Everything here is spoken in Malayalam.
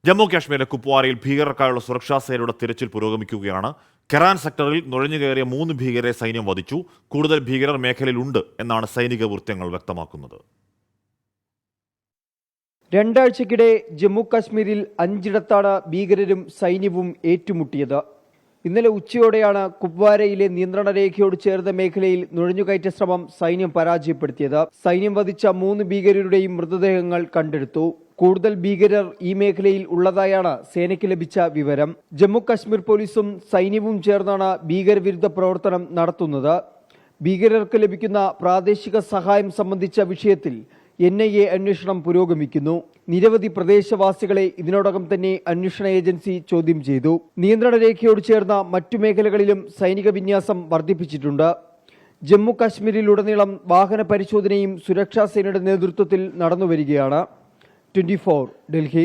ജമ്മു കാശ്മീരിലെ കുപ്വാരയിൽ ഭീകരർക്കായുള്ള സുരക്ഷാ സേനയുടെ തിരച്ചിൽ പുരോഗമിക്കുകയാണ്. കെറാൻ സെക്ടറിൽ നുഴഞ്ഞുകയറിയ 3 ഭീകരരെ സൈന്യം വധിച്ചു. കൂടുതൽ ഭീകരർ മേഖലയിലുണ്ട് എന്നാണ് സൈനിക വൃത്തങ്ങൾ വ്യക്തമാക്കുന്നത്. രണ്ടാഴ്ചക്കിടെ ജമ്മു കാശ്മീരിൽ 5ഇടത്താണ് ഭീകരരും സൈന്യവും ഏറ്റുമുട്ടിയത്. ഇന്നലെ ഉച്ചയോടെയാണ് കുപ്വാരയിലെ നിയന്ത്രണ രേഖയോട് ചേർന്ന മേഖലയിൽ നുഴഞ്ഞുകയറ്റ ശ്രമം സൈന്യം പരാജയപ്പെടുത്തിയത്. സൈന്യം വധിച്ച 3 ഭീകരരുടെയും മൃതദേഹങ്ങൾ കണ്ടെടുത്തു. കൂടുതൽ ഭീകരർ ഈ മേഖലയിൽ ഉള്ളതായാണ് സേനയ്ക്ക് ലഭിച്ച വിവരം. ജമ്മു കാശ്മീർ പോലീസും സൈന്യവും ചേർന്നാണ് ഭീകരവിരുദ്ധ പ്രവർത്തനം നടത്തുന്നത്. ഭീകരർക്ക് ലഭിക്കുന്ന പ്രാദേശിക സഹായം സംബന്ധിച്ച വിഷയത്തിൽ NIA അന്വേഷണം പുരോഗമിക്കുന്നു. നിരവധി പ്രദേശവാസികളെ ഇതിനോടകം തന്നെ അന്വേഷണ ഏജൻസി ചോദ്യം ചെയ്തു. നിയന്ത്രണ രേഖയോട് ചേർന്ന മറ്റു മേഖലകളിലും സൈനിക വിന്യാസം വർദ്ധിപ്പിച്ചിട്ടുണ്ട്. ജമ്മു കാശ്മീരിലുടനീളം വാഹന പരിശോധനയും സുരക്ഷാ സേനയുടെ നേതൃത്വത്തിൽ നടന്നുവരികയാണ്. 24 ഡൽഹി.